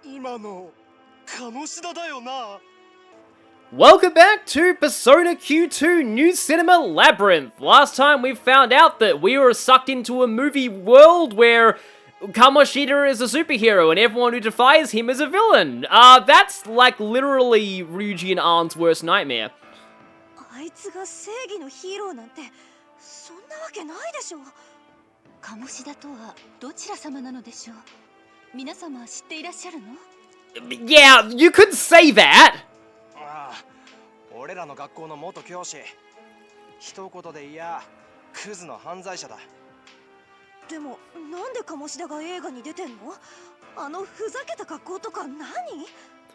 今の鴨志田だよな。 Welcome back to Persona Q2 New Cinema Labyrinth. Last time we found out that we were sucked into a movie world where Kamoshida is a superhero and everyone who defies him is a villain. That's like literally Ryuji and Arn's worst nightmare. あいつが正義のヒーローなんてそんなわけないでしょ。鴨志田とはどちら様なのでしょう。皆様は知っていらっしゃるの？ Yeah, you could say that. ああ、俺らの学校の元教師。一言で言いや、クズの犯罪者だ。でもなんで鴨志田が映画に出てんの？あのふざけた格好とか何？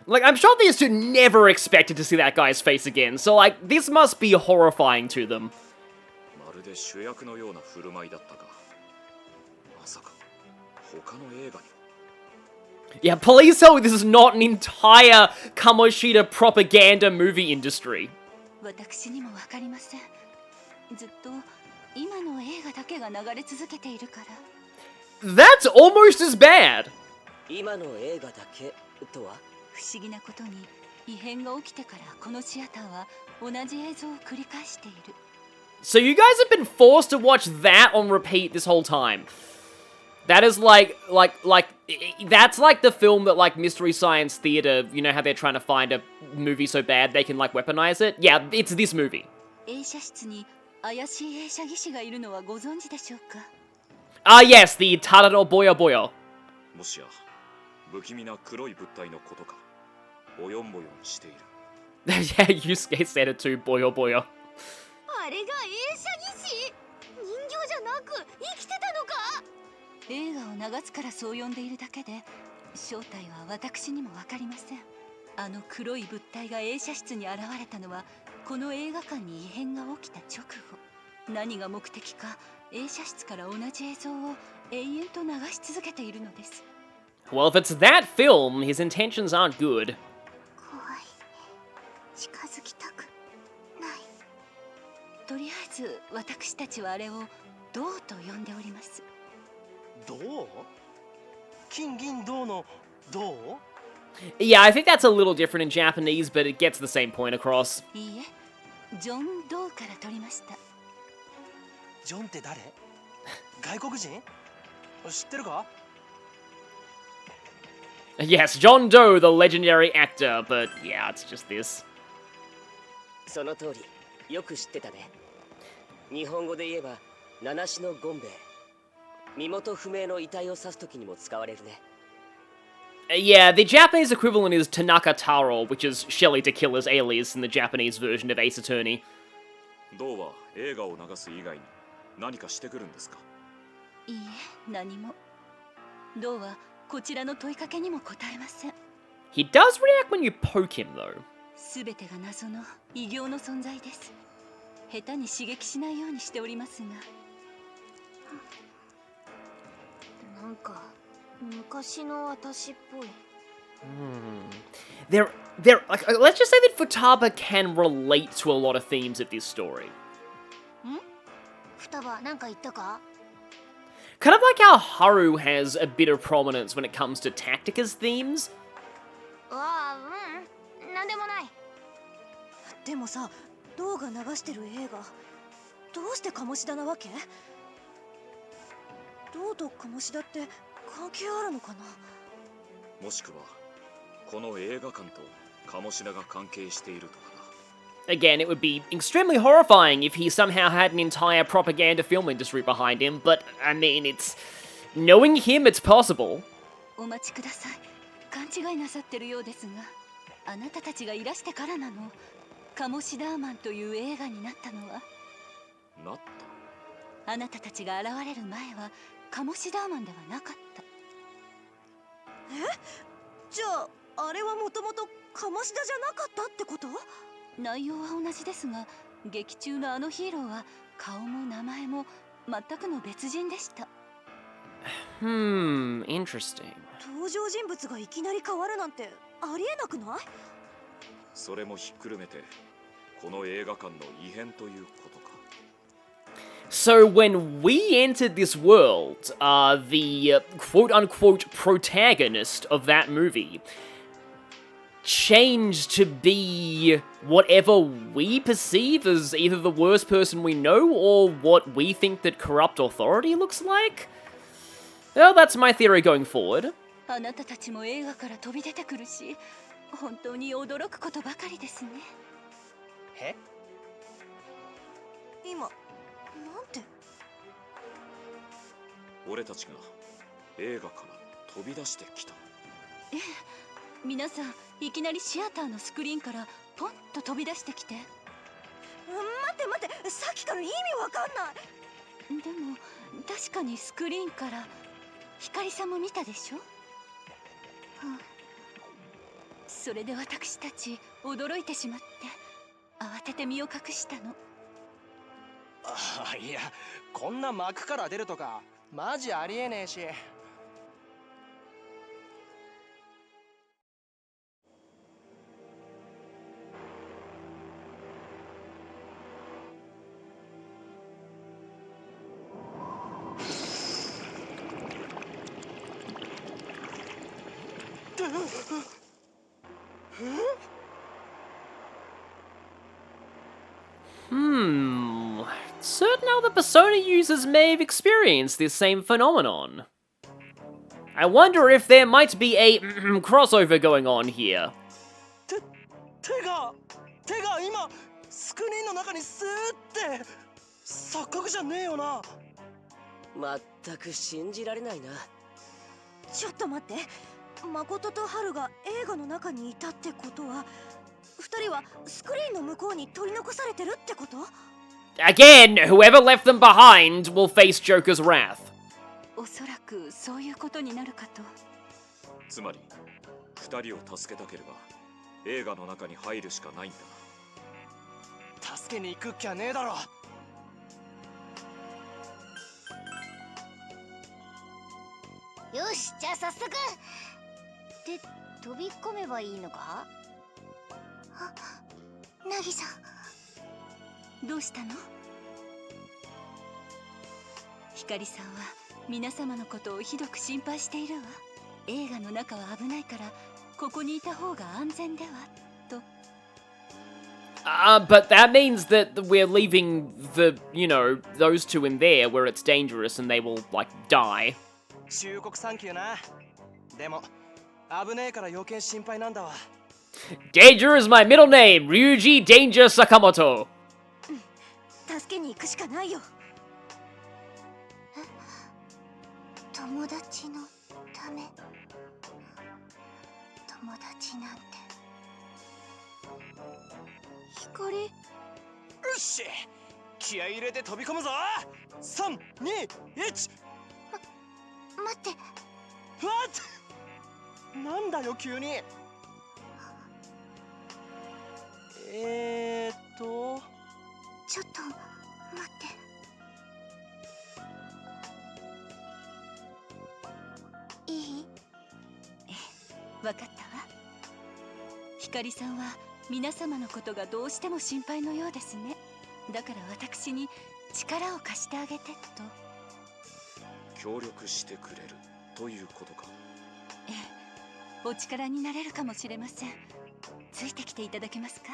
Like, I'm sure these two never expected to see that guy's face again, so like, this must be horrifying to them. まるで主役のような振る舞いだったが、まさか他の映画に。 Yeah, please tell me this is not an entire Kamoshida propaganda movie industry. 私にもわかりません。ずっと今の映画だけが流れ続けているから。That's almost as bad. 今の映画だけとは？不思議なことに異変が起きてからこのシアターは同じ映像を繰り返している。 So you guys have been forced to watch that on repeat this whole time. That is that's like the film that like Mystery Science Theater, you know how they're trying to find a movie so bad they can like weaponize it? Yeah, it's this movie. 映写室に怪しい映写技師がいるのはご存知でしょうか？ Yes, the Tadano Boyo Boyo. もしや不気味な黒い物体のことか。ボヨンボヨンしている。Yeah, you said it too, Boyo Boyo. あれが映写技師？人形じゃなく生きてたのか？映画を流すからそう呼んでいるだけで正体は私にもわかりません。あの黒い物体が映写室に現れたのはこの映画館に異変が起きた直後。何が目的か映写室から同じ映像を永遠と流し続けているのです。 Well, if it's that film, his intentions aren't good. 怖い。近づきたくない。とりあえず私たちはあれを銅と呼んでおります。銅？金銀銅の銅？ Yeah, I think that's a little different in Japanese, but it gets the same point across. いいえ、ジョン・ドーから取りました。ジョンって誰？外国人？知ってるか？ Yes, John Doe, the legendary actor, but yeah, it's just this. その通り、よく知ってたね。日本語で言えば、七種のゴンベイ。身元不明の遺体を指すときにも使われるね。Yeah, the Japanese equivalent is Tanaka Taro, which is Shelley Tequila's alias in the Japanese version of Ace Attorney. どうは映画を流す以外に何かしてくるんですか？いいえ、何も。ドーはこちらの問いかけにも答えません。 He does react when you poke him, though. すべてが謎の異形の存在です。下手に刺激しないようにしておりますが。なんか昔の私っぽい。Like, let's just say that Futaba can relate to a lot of themes of this story. 双葉なんか言ったか？ Kind of like how Haru has a bit of prominence when it comes to Tactica's themes. ああ、なんでもない。でもさ、ドーが流してる映画、どうして鴨志田なわけ？ドーと鴨志田って関係あるのかな？もしくはこの映画館と鴨志田が関係しているとかな。 Again, it would be extremely horrifying if he somehow had an entire propaganda film industry behind him, but, I mean, it's... Knowing him, it's possible. お待ちください。勘違いなさってるようですが、あなたたちがいらしてからなの。カモシダーマンという映画になったのは。なった？あなたたちが現れる前はカモシダーマンではなかった。じゃああれはもともとカモシダじゃなかったってこと？内容は同じですが、劇中のあのヒーローは顔も名前も全くの別人でした。interesting. 登場人物がいきなり変わるなんてありえなくない？それもひっくるめてこの映画館の異変ということか。So when we entered this world, the quote-unquote protagonist of that movie changed to be whatever we perceive as either the worst person we know or what we think that corrupt authority looks like? Well, that's my theory going forward. あなたたちも映画から飛び出てくるし、本当に驚くことばかりですね。え？今、なんて？俺たちが映画から飛び出してきた。ええ、皆さんいきなりシアターのスクリーンからポンと飛び出してきて。待って待って、さっきから意味わかんない。でも確かにスクリーンから光さんも見たでしょ。それで私たち驚いてしまって慌てて身を隠したの。あ、いや、こんな幕から出るとかマジありえねえし。Certain other Persona users may have experienced this same phenomenon. I wonder if there might be a crossover going on here. 手が今スクリーンの中にスーって錯覚じゃねえよな。まったく信じられないな。ちょっと待って、誠と春が映画の中にいたってことは、二人はスクリーンの向こうに取り残されてるってこと？ Again, whoever left them behind will face Joker's wrath. おそらくそういうことになるかと。つまり二人を助けたければ映画の中に入るしかないんだ。助けに行くっきゃねえだろ。よし、じゃあ早速。で、飛び込めばいいのか？あ、ナギさん。どうしたの？光さんは皆様のことをひどく心配しているわ。映画の中は危ないからここにいた方が安全ではと。But that means that we're leaving the, those two in there where it's dangerous and they will, die. 忠告サンキューな。でも危ねえから余計心配なんだわ。Danger is my middle name, Ryuji Danger Sakamoto. 助けに行くしかないよ。友達のため。友達なんて。光。よし、気合い入れて飛び込むぞ。3、2、1。待って。なんだよ急に。ちょっと待って。いい？わかったわ。光さんは皆様のことがどうしても心配のようですね。だから私に力を貸してあげてと。協力してくれるということか。ええ、お力になれるかもしれません。ついてきていただけますか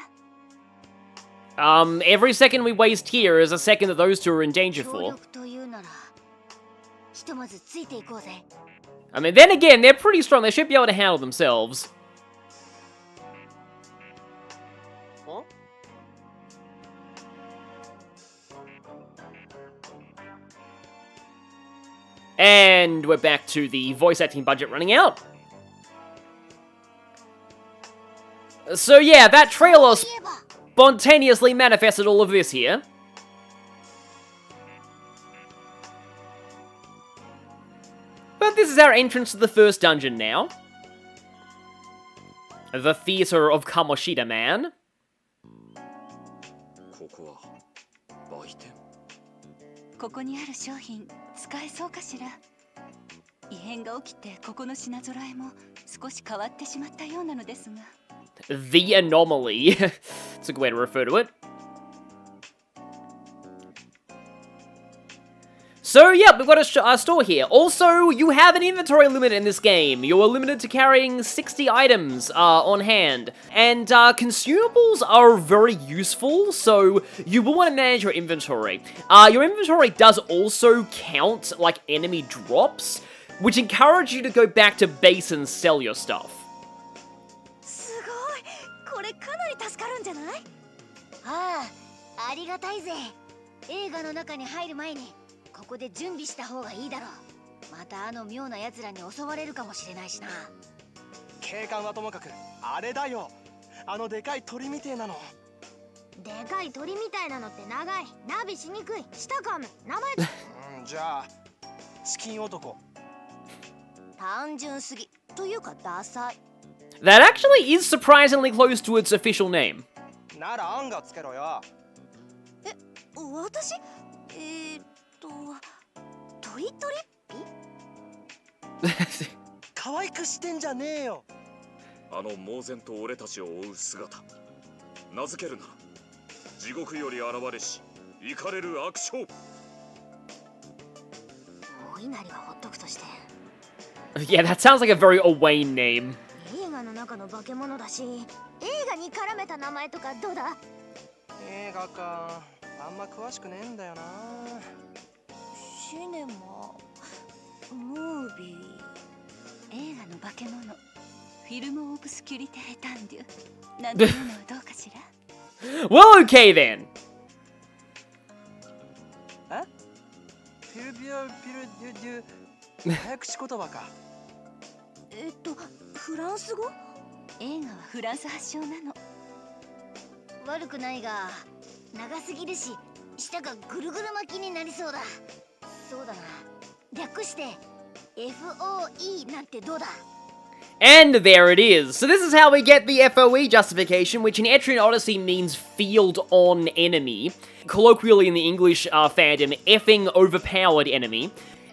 ？Every second we waste here is a second that those two are in danger 協 for. 力というなら、ひとまずついていこうぜ。I mean, then again, they're pretty strong. They should be able to handle themselves. And we're back to the voice acting budget running out. So yeah, that trailer spontaneously manifested all of this here. But this is our entrance to the first dungeon now. The Theater of Kamoshidaman. ここは売店。ここにある商品使えそうかしら。異変が起きてここの品揃えも少し変わってしまったようなのですが。The anomaly. It's a good way to refer to it. So, yeah, we've got a store here. Also, you have an inventory limit in this game. You are limited to carrying 60 items on hand. And consumables are very useful, so you will want to manage your inventory. Your inventory does also count, like, enemy drops, which encourage you to go back to base and sell your stuff. すごい、これかなり助かるんじゃない？ああ、ありがたいぜ。映画の中に入る前にここで準備した方がいいだろう。またあの妙な奴らに襲われるかもしれないしな。警官はともかくあれだよ、あのでかい鳥みてえなの。でかい鳥みたいなのって長い、ナビしにくい、舌噛む、名前じゃあチキン男。単純すぎというかダサい。 That actually is surprisingly close to its official name. ならアンがつけろよ。え、私？トリトリッピ？可愛くしてんじゃねえよ。あの猛然と俺たちを追う姿、名付けるなら地獄より現れし怒れる悪将。お稲荷はほっとくとして。Yeah, that sounds like a very Owain name. 映画の中の化け物だし、映画に絡めた名前とかどうだ？映画か、あんま詳しくねえんだよな。シネマ、ムービー、映画の化け物、フィルムオブスキュリテータンデュ、なんていうのはどうかしら？ Well, okay then. え？ピルビューピルデュデュ早口言葉か。フランス語？映画はフランス発祥なの。悪くないが長すぎるし、舌がぐるぐる巻きになりそうだ。そうだな、略して FOE なんてどうだ？ And there it is. So this is how we get the FOE justification, which in Etrian Odyssey means field on enemy. Colloquially in the English fandom, effing overpowered enemy.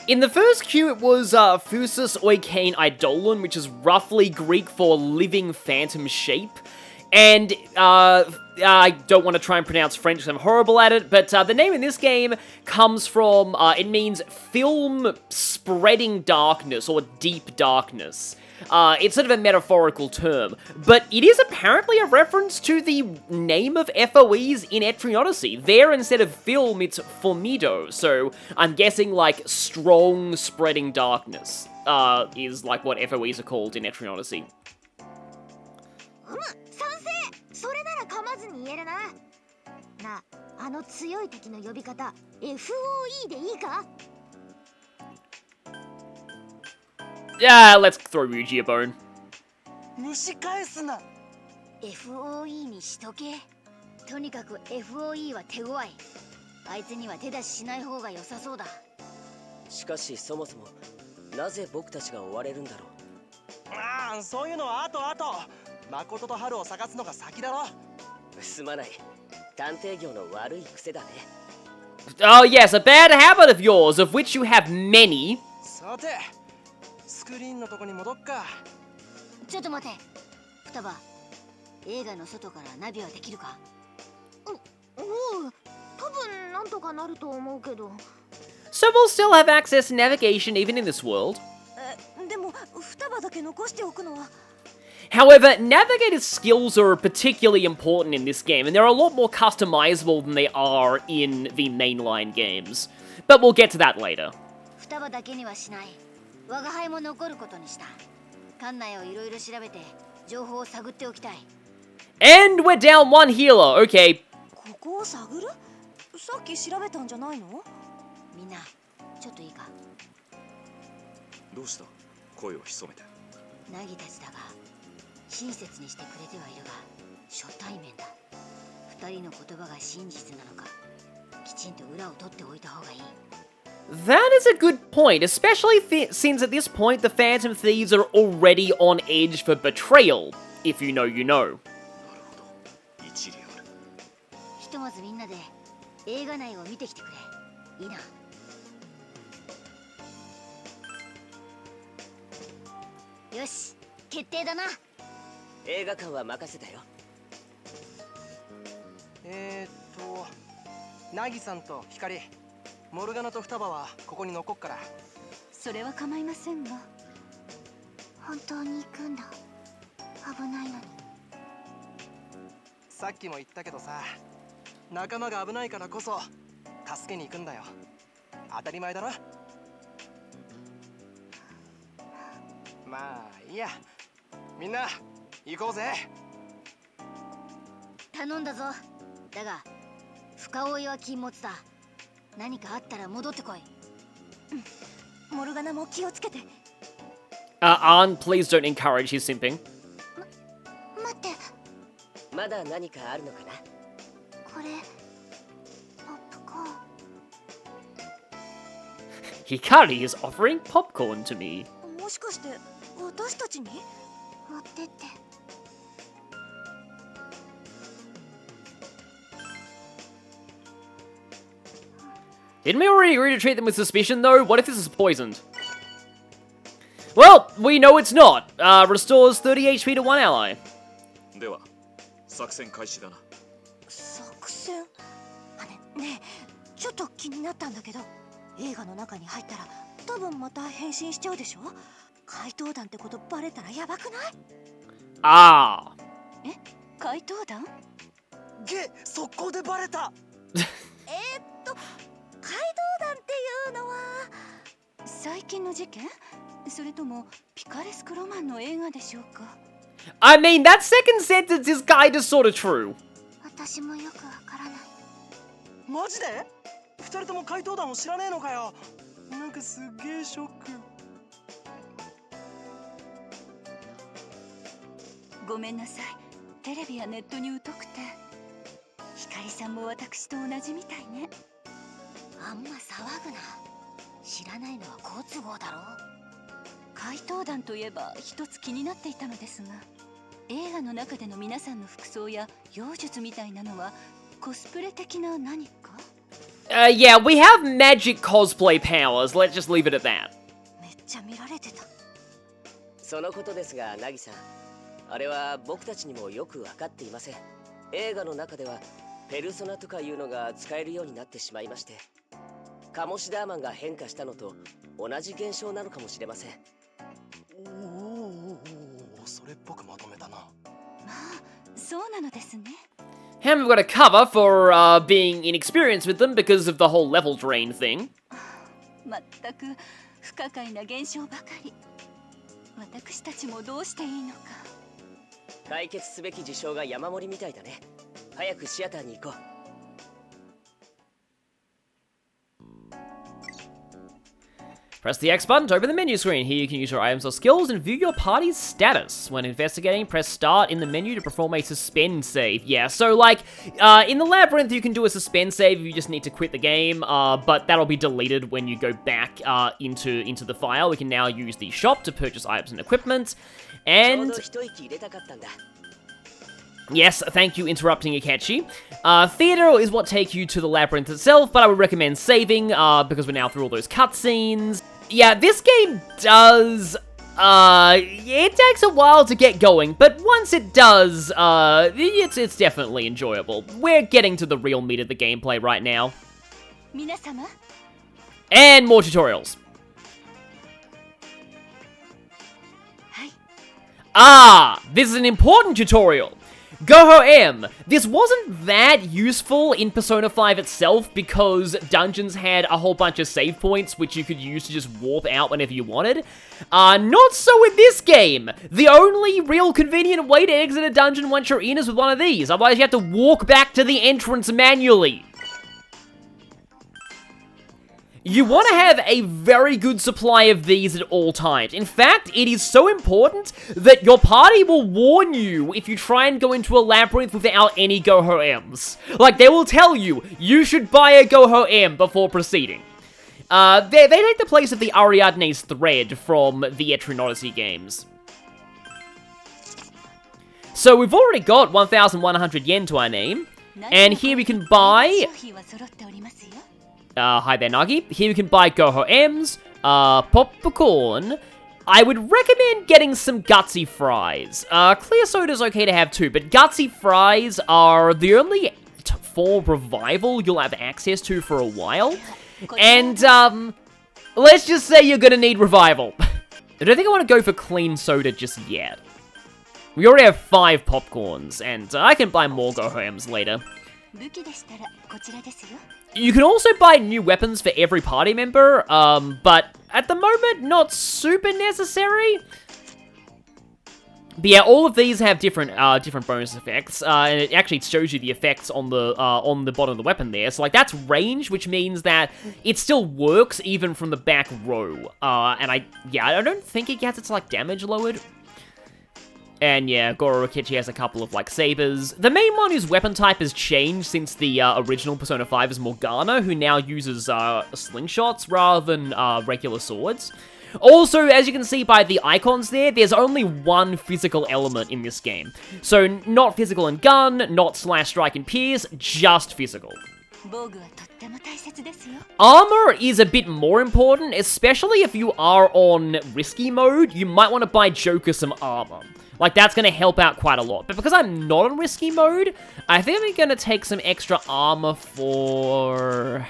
In the first queue, it was Phusis Oikain Eidolon, which is roughly Greek for living phantom shape. And I don't want to try and pronounce French because I'm horrible at it, but the name in this game comes from, it means film spreading darkness or deep darkness. It's sort of a metaphorical term, but it is apparently a reference to the name of FOEs in Etrian Odyssey. There, instead of film, it's formido, so I'm guessing, like, strong spreading darkness is, like, what FOEs are called in Etrian Odyssey. 賛成。それなら噛まずに言えるな。なあ、あの強い敵の呼び方 FOE でいいか？ Yeah, let's throw Ryuji a bone. 蒸し返すな。 FOE にしとけ。とにかく FOE は手強い。あいつには手出ししない方が良さそうだ。しかしそもそもなぜ僕たちが追われるんだろう。ああ、そういうのは後。誠と春を探すのが先だろ。すまない。探偵業の悪い癖だね。Oh yes, a bad habit of yours, of which you have many. さて、スクリーンのとこに戻っか。ちょっと待て。双葉、映画の外からナビはできるか？おう、多分なんとかなると思うけど。So we'll still have access to navigation even in this world. でも双葉だけ残しておくのは。However, navigator's skills are particularly important in this game, and they're a lot more customizable than they are in the mainline games. But we'll get to that later. 双葉だけにはしない。我が輩も残ることにした。館内をいろいろ調べて情報を探っておきたい。And we're down one healer, okay. ここを探る？さっき調べたんじゃないの？みんな、ちょっといいか？どうした？声を潜めて。ナギたちだが、親切にしてくれてはいるが、初対面だ。二人の言葉が真実なのか、きちんと裏を取っておいた方がいい。That is a good point, especially since at this point the Phantom Thieves are already on edge for betrayal. If you know, you know. なるほど。一理ある。ひとまずみんなで映画内を見てきてくれ。いいな。よし、決定だな。映画館は任せたよ。ナギさんとヒカリ、モルガナと双葉はここに残っから。それは構いませんが。本当に行くんだ。危ないのに。さっきも言ったけどさ、仲間が危ないからこそ助けに行くんだよ。当たり前だろ。まあいいや、みんな行こうぜ。頼んだぞ。だが深追いは禁物だ。何かあったら戻ってこい。モルガナも気をつけて。Arn, please don't encourage his simping. 待って、まだ何かあるのかな。これポップコーン。 Hikari is offering popcorn to me. もしかして私たちに？持ってって。Didn't we already agree to treat them with suspicion, though? What if this is poisoned? Well, we know it's not. Restores 30 HP to one ally. では作戦開始だな。作戦？ねえ、ちょっと気になったんだけど、映画の中に入ったら多分また変身しちゃうでしょ。怪盗団ってことバレたらやばくない？ Ah. 怪盗団？ゲ、速攻でバレた。怪盗団っていうのは最近の事件？それともピカレスクロマンの映画でしょうか？ I mean, that second sentence is kinda sorta true. 私もよくわからない。マジで？二人とも怪盗団を知らねえのかよ。なんかすげえショック。ごめんなさい。テレビやネットに疎くて。ひかりさんも私と同じみたいね。あんま騒ぐな。知らないのは好都合だろ。怪盗団といえば一つ気になっていたのですが、映画の中での皆さんの服装や妖術みたいなのはコスプレ的な何か？ Yeah, we have magic cosplay powers. Let's just leave it at that. めっちゃ見られてた。そのことですが、ナギさん、あれは僕たちにもよく分かっていません。映画の中ではペルソナとかいうのが使えるようになってしまいまして、カモシダーマンが変化したのと同じ現象なのかもしれません。それっぽくまとめたな。まあ、そうなのですね。And we've got a cover for being inexperienced with them because of the whole level drain thing. まったく不可解な現象ばかり。私たちもどうしていいのか。解決すべき事象が山盛りみたいだね。早くシアターに行こう。Press the X button to open the menu screen. Here you can use your items or skills and view your party's status. When investigating, press start in the menu to perform a suspend save. Yeah, so like, in the labyrinth you can do a suspend save if you just need to quit the game, but that'll be deleted when you go back into the file. We can now use the shop to purchase items and equipment, ちょう and... ど一息入れたかったんだ。 Yes, thank you interrupting Ikachi. Theater is what takes you to the labyrinth itself, but I would recommend saving, because we're now through all those cutscenes. Yeah, this game does, it takes a while to get going, but once it does, it's definitely enjoyable. We're getting to the real meat of the gameplay right now. 皆様、 And more tutorials. はい。 Ah, this is an important tutorial. Goho M. This wasn't that useful in Persona 5 itself because dungeons had a whole bunch of save points which you could use to just warp out whenever you wanted. Not so in this game. The only real convenient way to exit a dungeon once you're in is with one of these. Otherwise you have to walk back to the entrance manually. You want to have a very good supply of these at all times. In fact, it is so important that your party will warn you if you try and go into a labyrinth without any Goho M's. Like, they will tell you, you should buy a Goho M before proceeding. They take the place of the Ariadne's Thread from the Etrian Odyssey games. So we've already got 1,100 yen to our name, and here we can buy... 商品は揃っておりますよ。 hi there, Nagi. Here we can buy Goho M's, popcorn. I would recommend getting some gutsy fries. Clear soda's okay to have too, but gutsy fries are the only form of revival you'll have access to for a while. And, let's just say you're gonna need revival. I don't think I want to go for clean soda just yet. We already have 5 popcorns, and I can buy more Gohams later. 武器でしたらこちらですよ。 You can also buy new weapons for every party member, but at the moment, not super necessary. But yeah, all of these have different bonus effects, and it actually shows you the effects on the bottom of the weapon there. So like that's range, which means that it still works even from the back row. And I don't think it gets its like damage lowered. And yeah, Goro Rikichi has a couple of like sabers. The main one whose weapon type has changed since the original Persona 5 is Morgana, who now uses slingshots rather than regular swords. Also, as you can see by the icons there, there's only one physical element in this game. So, not physical and gun, not slash, strike, and pierce, just physical. 防具はとっても大切ですよ。 Armor is a bit more important, especially if you are on risky mode. You might want to buy Joker some armor. Like, that's going to help out quite a lot. But because I'm not on risky mode, I think I'm going to take some extra armor for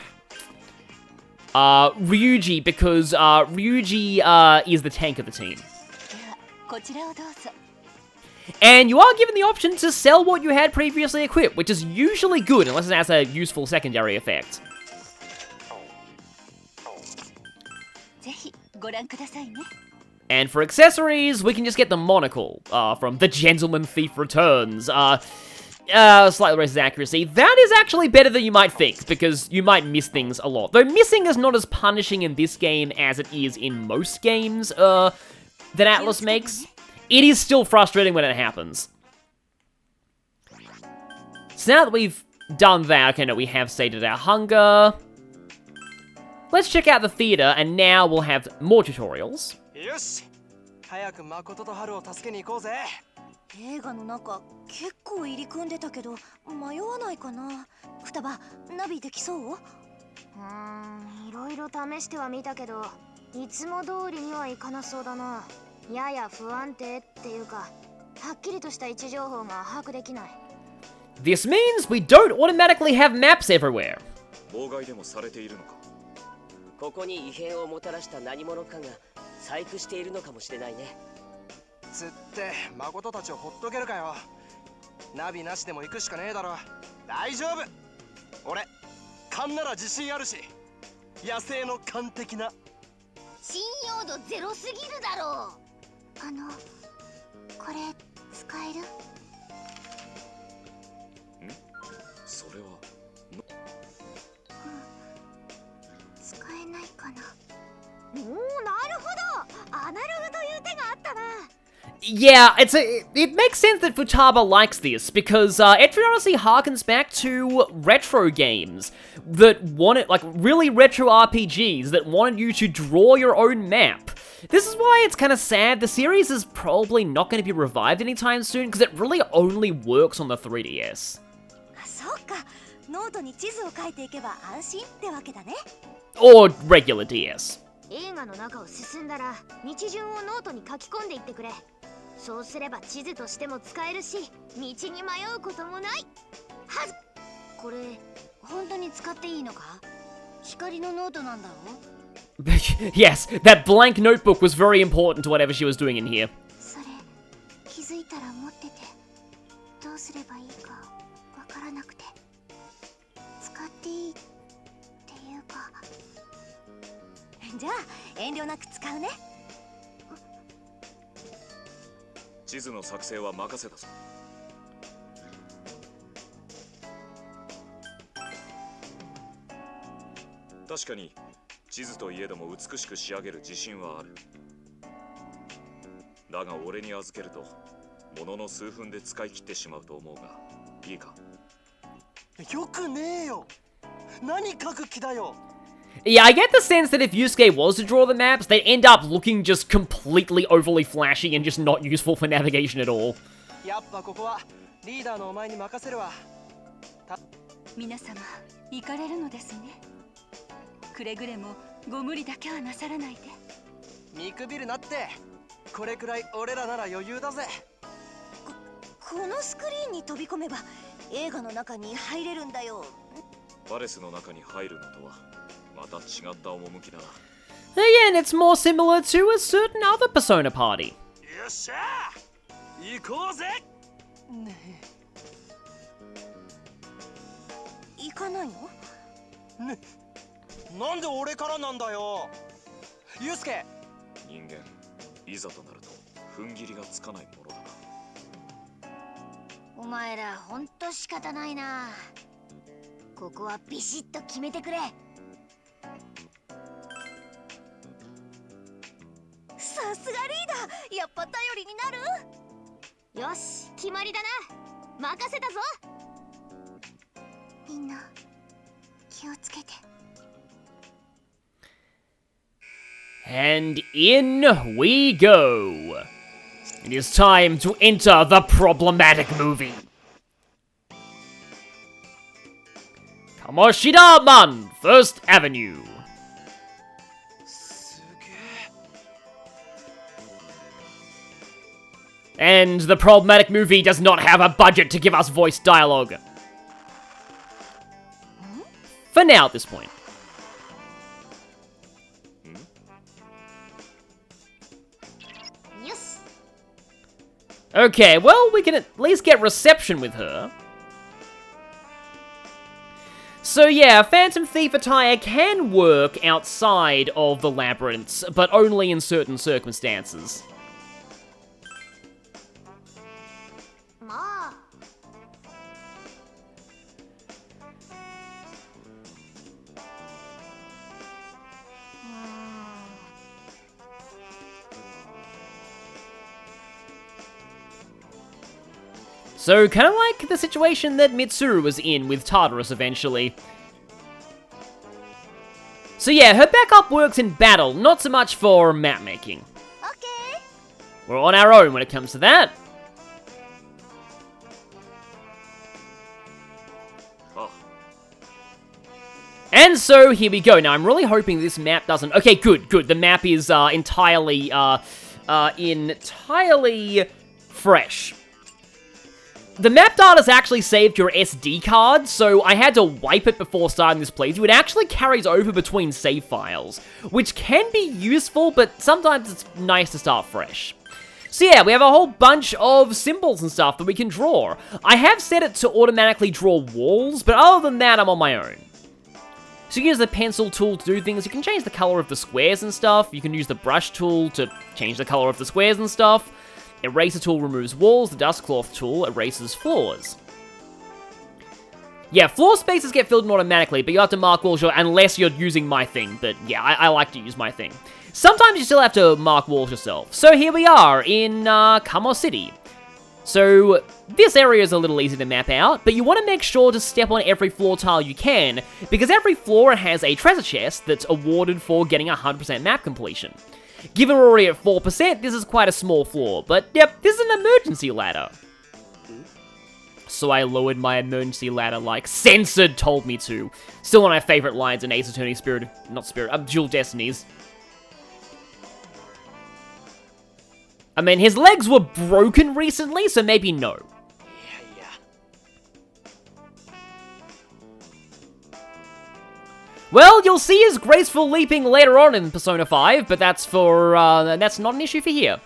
Ryuji, because Ryuji is the tank of the team. ではこちらをどうぞ。 And you are given the option to sell what you had previously equipped, which is usually good, unless it has a useful secondary effect. ぜひご覧くださいね。 And for accessories, we can just get the monocle from The Gentleman Thief Returns. Slightly raises accuracy. That is actually better than you might think, because you might miss things a lot. Though missing is not as punishing in this game as it is in most games that Atlas makes. It is still frustrating when it happens. So now that we've done that, okay, no, we have sated our hunger. Let's check out the theater, and now we'll have more tutorials. よし、早く誠と春を助けに行こうぜ。映画の中結構入り組んでたけど迷わないかな。双葉ナビできそう？いろいろ試してはみたけど、いつも通りにはいかなそうだな。やや不安定っていうか、はっきりとした位置情報が把握できない。This means we don't automatically have maps everywhere. 妨害でもされているのか。ここに異変をもたらした何者かが細工しているのかもしれないね。つって誠たちをほっとけるかよ。ナビなしでも行くしかねえだろ。大丈夫。俺勘なら自信あるし、野生の勘的な。信用度ゼロすぎるだろう。これ使える？それは使えないかな。おお、なるほど。アナログという手があったな。 Yeah, it makes sense that Futaba likes this, because it honestly harkens back to retro games that wanted, like, really retro RPGs that wanted you to draw your own map. This is why it's kind of sad the series is probably not going to be revived anytime soon, because it really only works on the 3DS. そうか。ノートに地図を書いていけば安心ってわけだね。 Or regular DS. 映画の中を進んだら道順をノートに書き込んでいってくれ。そうすれば地図としても使えるし、道に迷うこともない。はず。これ本当に使っていいのか？光のノートなんだろう？ Yes, that blank notebook was very important to whatever she was doing in here. それ気づいたら持ってて、どうすればいいかわからなくて。使っていいっていうか。じゃあ遠慮なく使うね。地図の作成は任せたぞ。確かに地図といえども美しく仕上げる自信はある。だが俺に預けるとものの数分で使い切ってしまうと思うがいいか。よくねえよ。何書く気だよ。 Yeah, I get the sense that if Yusuke was to draw the maps, they'd end up looking just completely overly flashy and just not useful for navigation at all. やっぱここはリーダーのお前に任せるわ。皆様行かれるのですね。くれぐれもご無理だけはなさらないで。見くびるなって。これくらい俺らなら余裕だぜ。このスクリーンに飛び込めば映画の中に入れるんだよ。パレスの中に入るのとはまた違った趣だな。 Again, it's more similar to a certain other Persona party. よっしゃ行こうぜ。行かないの？なんで俺からなんだよ。ユウスケ。人間いざとなると踏ん切りがつかないものだな。お前らほんと仕方ないな。ここはビシッと決めてくれ。さすがリーダー、やっぱ頼りになる。よし、決まりだな。任せたぞ。みんな気をつけて。 And in we go. It is time to enter the problematic movie. Kamoshidaman, First Avenue. すげえ。 And the problematic movie does not have a budget to give us voice dialogue. For now, at this point. Yes. Okay, well, we can at least get reception with her. So yeah, Phantom Thief attire can work outside of the labyrinths, but only in certain circumstances. まあ。So, kind of like the situation that Mitsuru was in with Tartarus eventually. So yeah, her backup works in battle, not so much for map making. Okay. We're on our own when it comes to that. Ah, And so, here we go. Now, I'm really hoping this map doesn't... Okay, good. The map is entirely fresh. The map data's actually saved your SD card, so I had to wipe it before starting this playthrough. It actually carries over between save files, which can be useful, but sometimes it's nice to start fresh. So yeah, we have a whole bunch of symbols and stuff that we can draw. I have set it to automatically draw walls, but other than that, I'm on my own. So you can use the pencil tool to do things. You can change the color of the squares and stuff. You can use the brush tool to change the color of the squares and stuff. Eraser tool removes walls. The dust cloth tool erases floors. Yeah, floor spaces get filled in automatically, but you have to mark walls unless you're using my thing. But yeah, I like to use my thing. Sometimes you still have to mark walls yourself. So here we are in Kamo City. So this area is a little easy to map out, but you want to make sure to step on every floor tile you can, because every floor has a treasure chest that's awarded for getting 100% map completion. Given we're already at 4%, this is quite a small floor, but yep, this is an emergency ladder. So I lowered my emergency ladder like Censored told me to. Still one of my favorite lines in Ace Attorney Dual Destinies. I mean, his legs were broken recently, so maybe no. Well, you'll see his graceful leaping later on in Persona 5, but that's that's not an issue for here.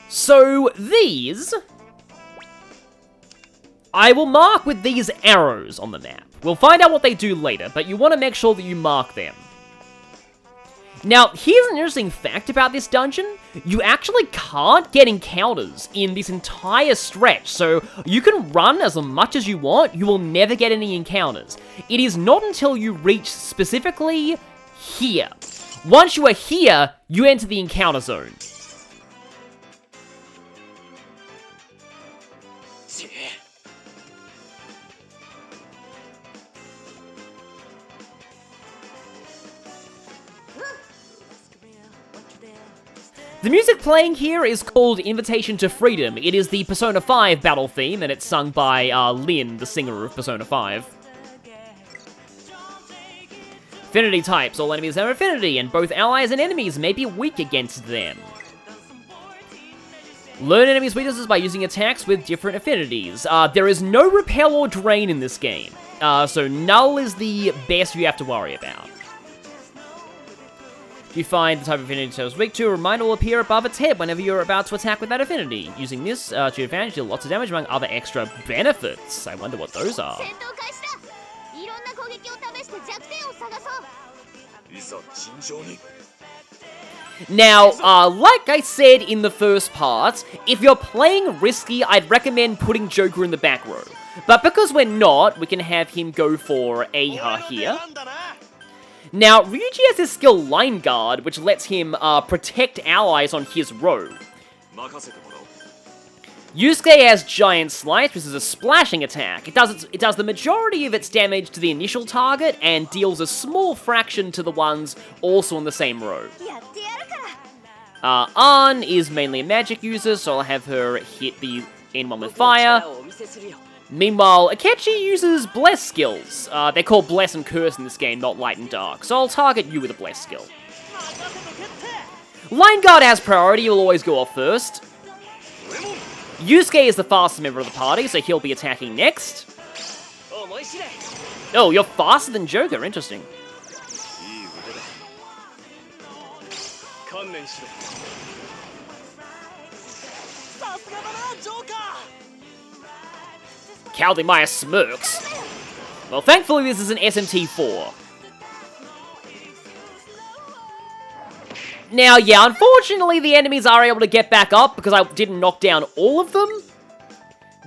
So, these... I will mark with these arrows on the map. We'll find out what they do later, but you want to make sure that you mark them. Now, here's an interesting fact about this dungeon. You actually can't get encounters in this entire stretch, so you can run as much as you want, you will never get any encounters. It is not until you reach specifically here. Once you are here, you enter the encounter zone. The music playing here is called Invitation to Freedom. It is the Persona 5 battle theme, and it's sung by Lin, the singer of Persona 5. Affinity types. All enemies have affinity, and both allies and enemies may be weak against them. Learn enemies' weaknesses by using attacks with different affinities. There is no repel or drain in this game, so null is the best you have to worry about. If you find the type of affinity it is weak to, a reminder will appear above its head whenever you're about to attack with that affinity. Using this to your advantage, deal lots of damage among other extra benefits. I wonder what those are. 戦闘開始だ。いろんな攻撃を試して弱点を探そう。いざ尋常に。 Now, like I said in the first part, if you're playing risky, I'd recommend putting Joker in the back row. But because we're not, we can have him go for Aha here. Now, Ryuji has his skill Line Guard, which lets him protect allies on his row. 任せてもらおう。 Yusuke has Giant Slice, which is a splashing attack. It does the majority of its damage to the initial target and deals a small fraction to the ones also in the same row. やってやるから。 Ann is mainly a magic user, so I'll have her hit the anyone with fire. 力をお見せするよ。 Meanwhile, Akechi uses Bless skills. They're called Bless and Curse in this game, not Light and Dark, so I'll target you with a Bless skill. Line Guard has priority, you'll always go off first. Yusuke is the fastest member of the party, so he'll be attacking next. 思い知れ。 Oh, you're faster than Joker, interesting. いい腕だ。観念しろ。さすがだな、ジョーカー。 Cowardly Maya smirks. Well, thankfully this is an SMT4. Now, yeah, unfortunately the enemies are able to get back up because I didn't knock down all of them.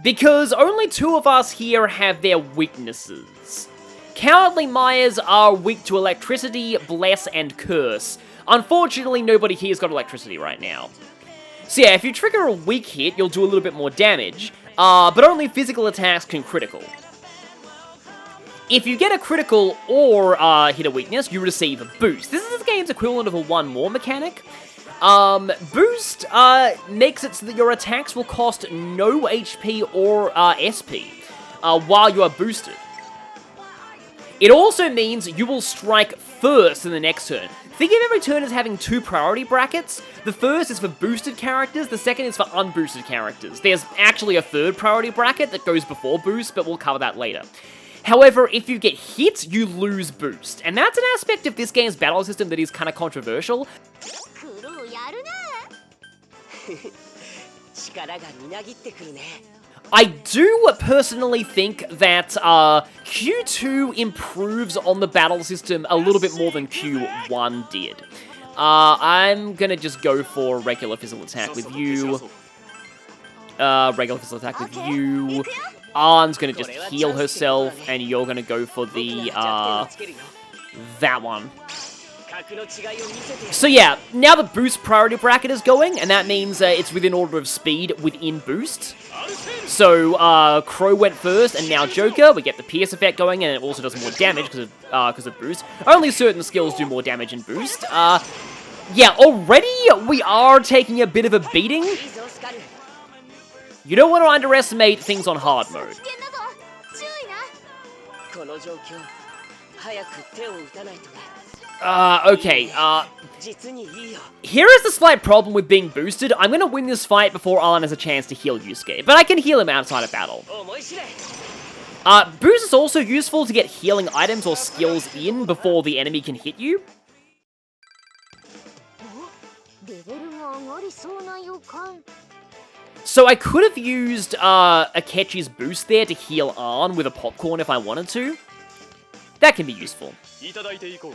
Because only 2 of us here have their weaknesses. Cowardly Mayas are weak to electricity, bless, and curse. Unfortunately, nobody here's got electricity right now. So yeah, if you trigger a weak hit, you'll do a little bit more damage, but only physical attacks can critical. If you get a critical or hit a weakness, you receive a boost. This is the game's equivalent of a one more mechanic. Boost makes it so that your attacks will cost no HP or SP while you are boosted. It also means you will strike first in the next turn. Think of every turn as having 2 priority brackets. The first is for boosted characters, the second is for unboosted characters. There's actually a 3rd priority bracket that goes before boost, but we'll cover that later. However, if you get hit, you lose boost. And that's an aspect of this game's battle system that is kind of controversial. クルーやるな。力がみなぎってくるね。 I do personally think that Q2 improves on the battle system a little bit more than Q1 did. I'm gonna just go for regular physical attack with you. Regular physical attack with you. Ann's gonna just heal herself, and you're gonna go for the, that one. So yeah, now the boost priority bracket is going, and that means it's within order of speed within boost. So, Crow went first, and now Joker. We get the Pierce effect going, and it also does more damage because of boost. Only certain skills do more damage in boost. Yeah, already we are taking a bit of a beating. You don't want to underestimate things on hard mode. 危険だぞ。注意な。この状況、早く手を打たないとね。 Okay, 実にいいよ。 here is the slight problem with being boosted. I'm gonna win this fight before Alan has a chance to heal Yusuke, but I can heal him outside of battle. 思い知れ。 Boost is also useful to get healing items or skills in before the enemy can hit you. レベルが上がりそうな予感。 So I could have used Akechi's boost there to heal Arn with a popcorn if I wanted to. That can be useful. いただいていこう。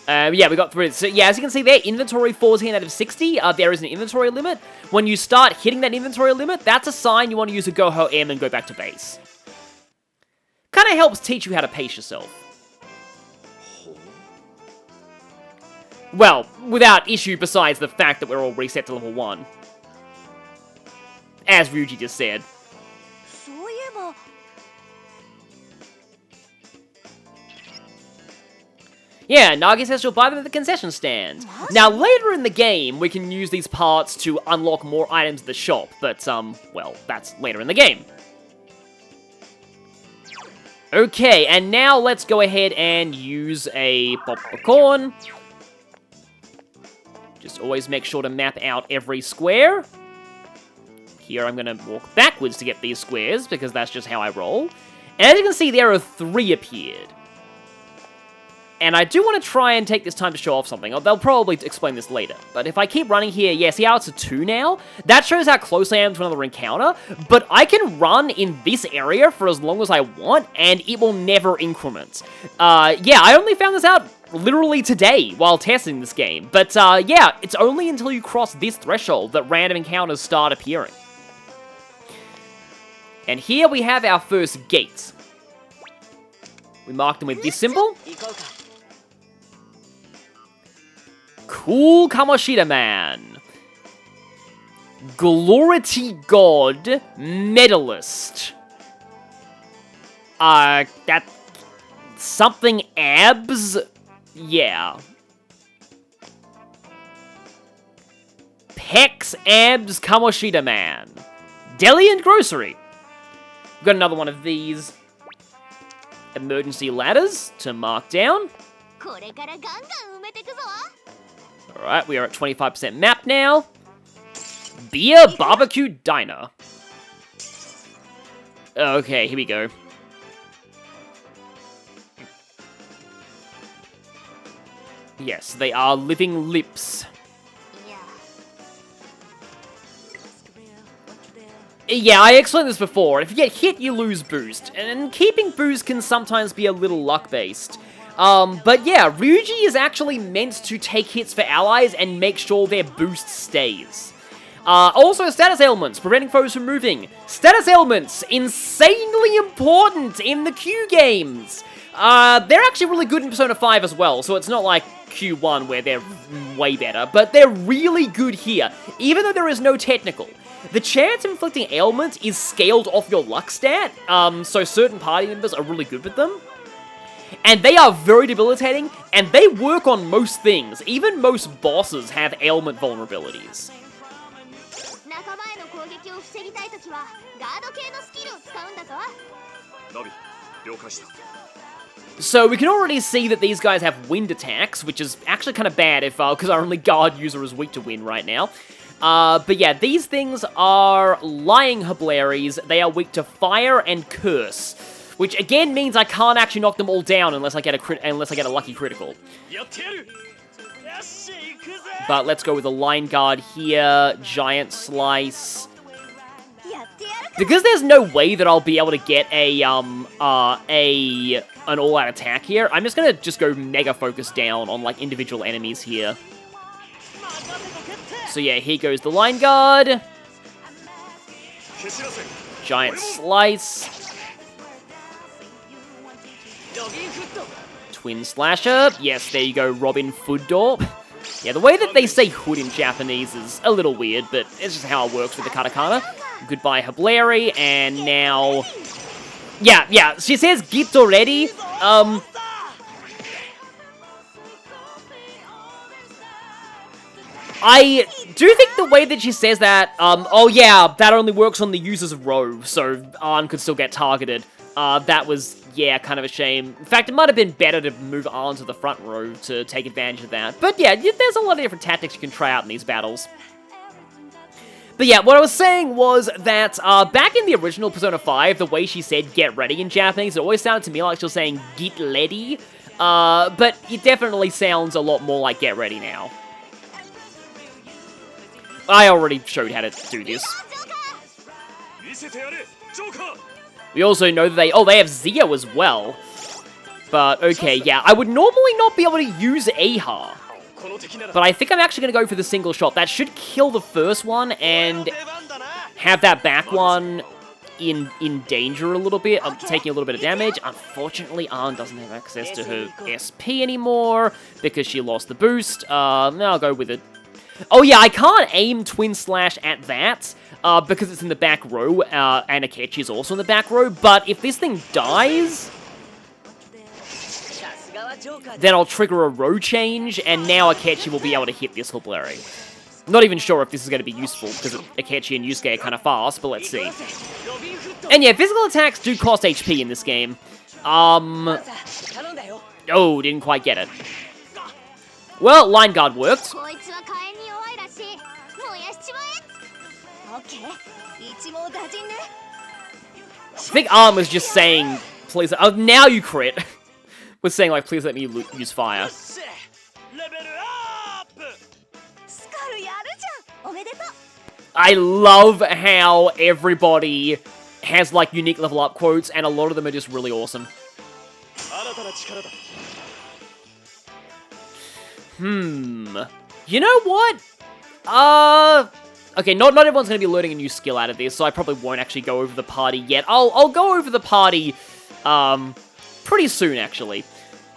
Yeah, we got through it. So yeah, as you can see there, inventory 14 out of 60. There is an inventory limit. When you start hitting that inventory limit, that's a sign you want to use a Goho M and go back to base. Kind of helps teach you how to pace yourself. Well, without issue besides the fact that we're all reset to level 1. As Ryuji just said. そういえば。 Yeah, Nagi says she'll buy them at the concession stand. Now, later in the game, we can use these parts to unlock more items at the shop, but, well, that's later in the game. Okay, and now let's go ahead and use a popcorn. Just always make sure to map out every square. Here I'm going to walk backwards to get these squares, because that's just how I roll. And as you can see, there are 3 appeared. And I do want to try and take this time to show off something. They'll probably explain this later. But if I keep running here, yeah, see how it's a 2 now? That shows how close I am to another encounter. But I can run in this area for as long as I want, and it will never increment. Yeah, I only found this out literally today while testing this game. But yeah, it's only until you cross this threshold that random encounters start appearing. And here we have our first gate. We mark them with this symbol. Cool Kamoshidaman. Glory God Medalist. That... something abs? Yeah. Pecs Abs Kamoshidaman. Deli and Grocery. We've got another one of these emergency ladders to mark down. Alright, we are at 25% map now. Beer Barbecue Diner. Okay, here we go. Yes, they are living lips. Yeah, I explained this before. If you get hit, you lose boost. And keeping boost can sometimes be a little luck-based. But yeah, Ryuji is actually meant to take hits for allies and make sure their boost stays. Also, status ailments, preventing foes from moving. Status ailments, insanely important in the Q games. They're actually really good in Persona 5 as well, so it's not like Q1 where they're way better, but they're really good here, even though there is no technical. The chance of inflicting ailments is scaled off your luck stat, so certain party members are really good with them. And they are very debilitating, and they work on most things. Even most bosses have ailment vulnerabilities. So we can already see that these guys have wind attacks, which is actually kind of bad if because our only guard user is weak to wind right now. But yeah, these things are lying Hablaries. They are weak to fire and curse, which again means I can't actually knock them all down unless I get a lucky critical. But let's go with a line guard here, giant slice. Because there's no way that I'll be able to get an all-out attack here, I'm just gonna go mega focus down on like individual enemies here. So yeah, here goes the line guard. Giant slice. Twin slasher. Yes, there you go, Robin Fooddorp. Yeah, the way that they say hood in Japanese is a little weird, but it's just how it works with the katakana. Goodbye, Hablari, and now... Yeah, she says Git already. I do think the way that she says that, oh yeah, that only works on the user's row, so Arn could still get targeted. That was, yeah, kind of a shame. In fact, it might have been better to move Arn to the front row to take advantage of that. But yeah, there's a lot of different tactics you can try out in these battles. But yeah, what I was saying was that back in the original Persona 5, the way she said get ready in Japanese, it always sounded to me like she was saying get ready. But it definitely sounds a lot more like get ready now. I already showed how to do this. We also know that they have Zio as well. But okay, yeah, I would normally not be able to use Aha. But I think I'm actually going to go for the single shot. That should kill the first one and have that back one in danger a little bit. I'm taking a little bit of damage. Unfortunately, Arn doesn't have access to her SP anymore because she lost the boost. Now I'll go with it. Oh yeah, I can't aim Twin Slash at that because it's in the back row, and Akechi is also in the back row. But if this thing dies, then I'll trigger a row change, and now Akechi will be able to hit this Hablari. Not even sure if this is going to be useful, because Akechi and Yusuke are kind of fast, but let's see. And yeah, physical attacks do cost HP in this game. Oh, didn't quite get it. Well, line guard worked. I think Arm was just saying, please, oh, now you crit. Was saying, like, please let me use fire. しレベルアップ スカルやるじゃん。おめでとう。 I love how everybody has, like, unique level up quotes, and a lot of them are just really awesome. 新たな力だ You know what? Okay, not everyone's going to be learning a new skill out of this, so I probably won't actually go over the party yet. I'll go over the party, pretty soon, actually.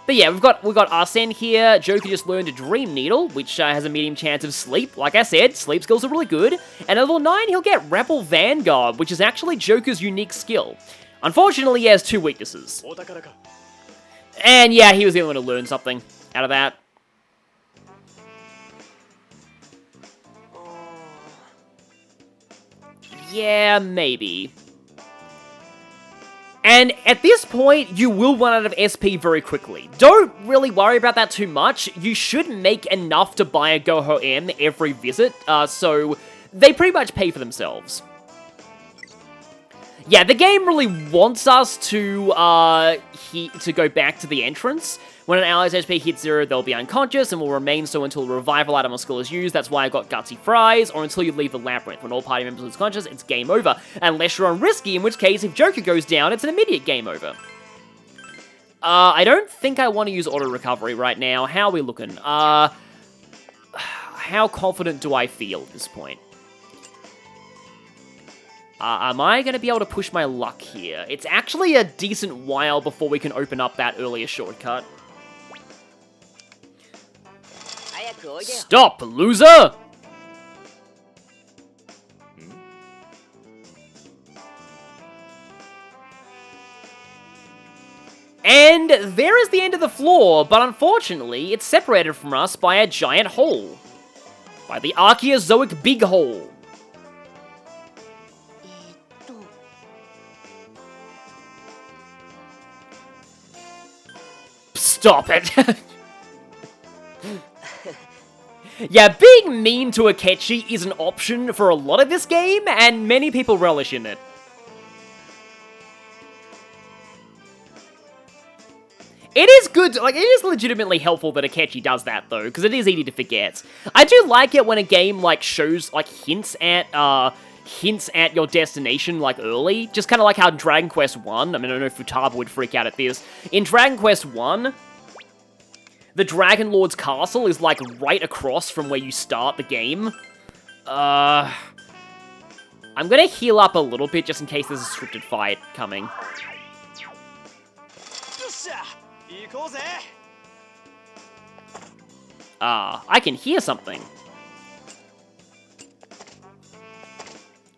But yeah, we've got Arsene here. Joker just learned a Dream Needle, which has a medium chance of sleep. Like I said, sleep skills are really good. And at level 9, he'll get Rebel Vanguard, which is actually Joker's unique skill. Unfortunately, he has 2 weaknesses. お宝か And yeah, he was the only one to learn something out of that. Yeah, maybe. And at this point, you will run out of SP very quickly. Don't really worry about that too much. You should make enough to buy a Goho M every visit, so they pretty much pay for themselves. Yeah, the game really wants us to go back to the entrance. When an ally's HP hits 0, they'll be unconscious and will remain so until a revival item or skill is used. That's why I got Gutsy Fries, or until you leave the labyrinth. When all party members lose conscious, it's game over. Unless you're on Risky, in which case, if Joker goes down, it's an immediate game over. I don't think I want to use auto recovery right now. How are we looking? How confident do I feel at this point? Am I going to be able to push my luck here? It's actually a decent while before we can open up that earlier shortcut. Stop, loser! And there is the end of the floor, but unfortunately, it's separated from us by a giant hole. By the Archaeozoic Big Hole. Stop it! Yeah, being mean to Akechi is an option for a lot of this game, and many people relish in it. It is good, like, it is legitimately helpful that Akechi does that, though, because it is easy to forget. I do like it when a game, like, shows, like, hints at your destination, like, early. Just kind of like how Dragon Quest 1, I mean, I don't know if Futaba would freak out at this. In Dragon Quest 1, the Dragon Lord's castle is, like, right across from where you start the game. I'm gonna heal up a little bit just in case there's a scripted fight coming. よっしゃ行こうぜ I can hear something.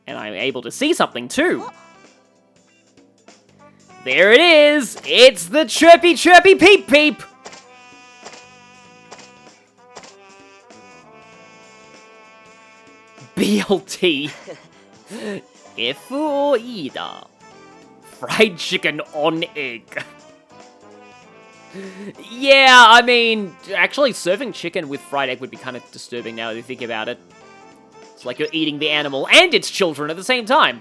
And I'm able to see something, too. There it is! It's the Chirpy Chirpy Peep Peep! BLT. FOE da. Fried chicken on egg. Yeah, I mean, actually serving chicken with fried egg would be kind of disturbing now that you think about it. It's like you're eating the animal and its children at the same time.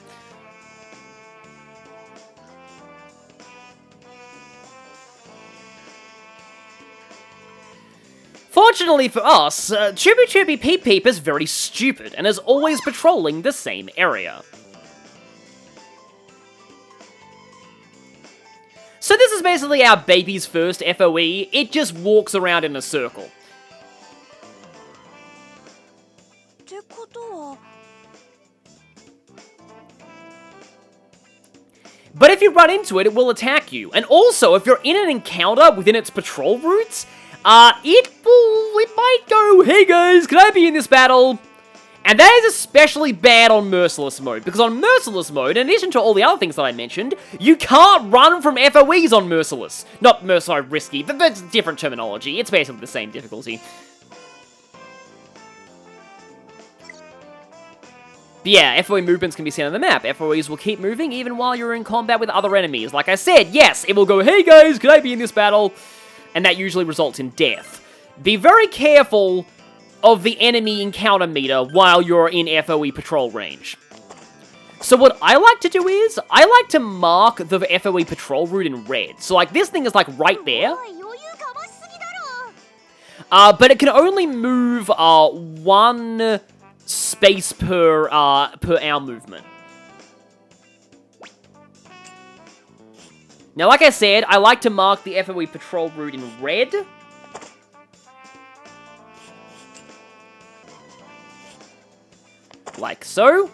Fortunately for us, Chirpy Chirpy Peep Peep is very stupid and is always patrolling the same area. So this is basically our baby's first FOE, it just walks around in a circle. But if you run into it, it will attack you. And also, if you're in an encounter within its patrol routes, it might go, hey guys, can I be in this battle? And that is especially bad on Merciless Mode, because on Merciless Mode, in addition to all the other things that I mentioned, you can't run from FOEs on Merciless. Not Risky, but that's different terminology. It's basically the same difficulty. But yeah, FOE movements can be seen on the map. FOEs will keep moving even while you're in combat with other enemies. Like I said, yes, it will go, hey guys, can I be in this battle? And that usually results in death. Be very careful of the enemy encounter meter while you're in FOE patrol range. So what I like to do is, I like to mark the FOE patrol route in red. So like this thing is like right there. おい余裕かましすぎだろ But it can only move 1 space per hour movement. Now, like I said, I like to mark the FOE patrol route in red. Like so.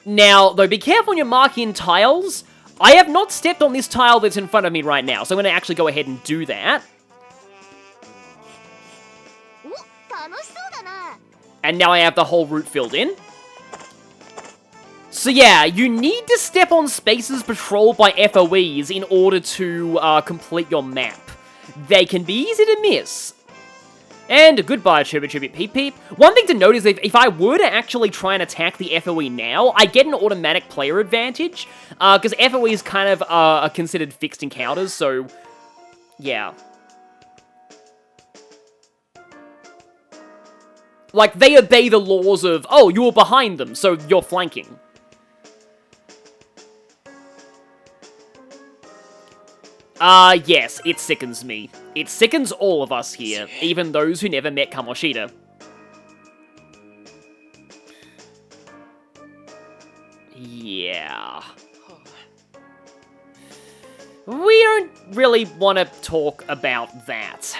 Now, though, be careful when you're marking tiles. I have not stepped on this tile that's in front of me right now, so I'm going to actually go ahead and do that. お楽しそうだな And now I have the whole route filled in. So yeah, you need to step on spaces patrolled by FOEs in order to complete your map. They can be easy to miss. And goodbye, Chibit Peep Peep. One thing to note is if I were to actually try and attack the FOE now, I get an automatic player advantage, because FOEs kind of are considered fixed encounters, so yeah. Like, they obey the laws of, oh, you were behind them, so you're flanking. Yes, it sickens me. It sickens all of us here, even those who never met Kamoshida. Yeah. We don't really want to talk about that.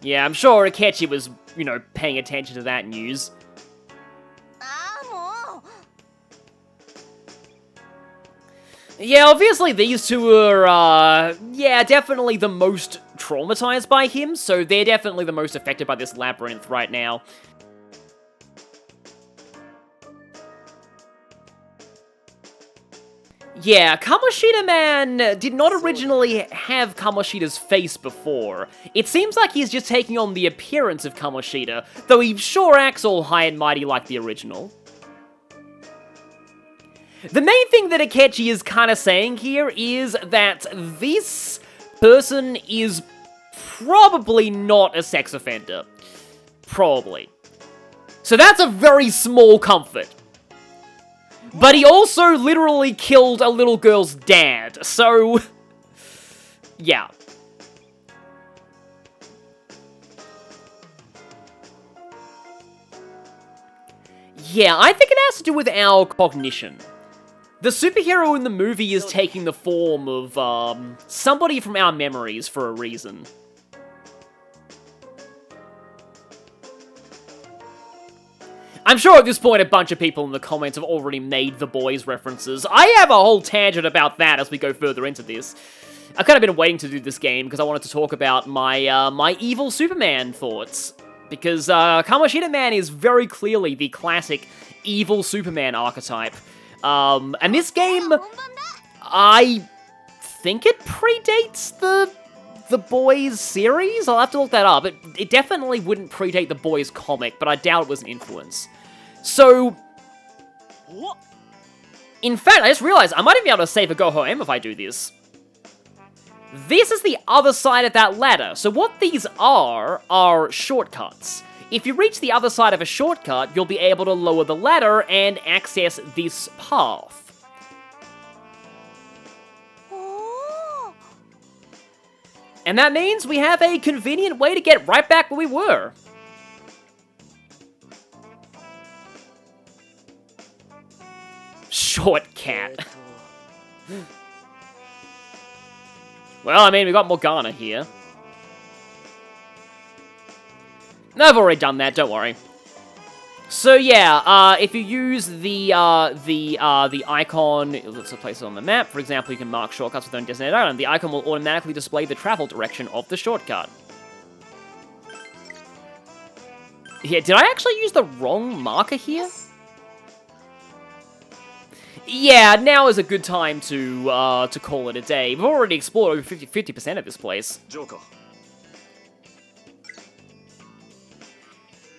Yeah, I'm sure Akechi was, you know, paying attention to that news. ああもう Yeah, obviously these two are, yeah, definitely the most traumatized by him, so they're definitely the most affected by this labyrinth right now. Yeah, Kamoshidaman did not originally have Kamoshida's face before. It seems like he's just taking on the appearance of Kamoshida, though he sure acts all high and mighty like the original. The main thing that Akechi is kind of saying here is that this person is probably not a sex offender. Probably. So that's a very small comfort. But he also literally killed a little girl's dad, so... yeah. Yeah, I think it has to do with our cognition. The superhero in the movie is taking the form of, somebody from our memories for a reason. I'm sure at this point a bunch of people in the comments have already made the boys references. I have a whole tangent about that as we go further into this. I've kind of been waiting to do this game because I wanted to talk about my my evil Superman thoughts. Because Kamoshidaman is very clearly the classic evil Superman archetype. And this game, I think it predates the Boys series? I'll have to look that up. It definitely wouldn't predate the Boys comic, but I doubt it was an influence. So, in fact, I just realized I might even be able to save a Go-Ho-M if I do this. This is the other side of that ladder. So what these are shortcuts. If you reach the other side of a shortcut, you'll be able to lower the ladder and access this path. おお And that means we have a convenient way to get right back where we were. Short cat. Well, I mean, we got Morgana here. No, I've already done that, don't worry. So yeah, if you use the icon, let's place it on the map. For example, you can mark shortcuts with an designated item. The icon will automatically display the travel direction of the shortcut. Yeah, did I actually use the wrong marker here? Yeah, now is a good time to call it a day. We've already explored over 50% of this place. Joker.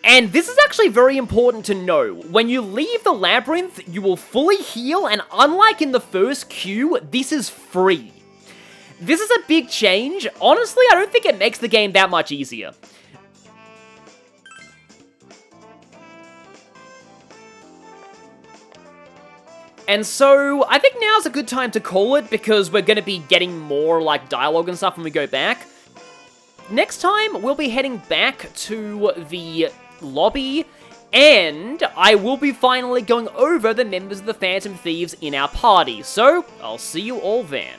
And this is actually very important to know. When you leave the labyrinth, you will fully heal, and unlike in the first queue, this is free. This is a big change. Honestly, I don't think it makes the game that much easier. And so, I think now's a good time to call it, because we're going to be getting more, like, dialogue and stuff when we go back. Next time, we'll be heading back to the lobby, and I will be finally going over the members of the Phantom Thieves in our party. So, I'll see you all then.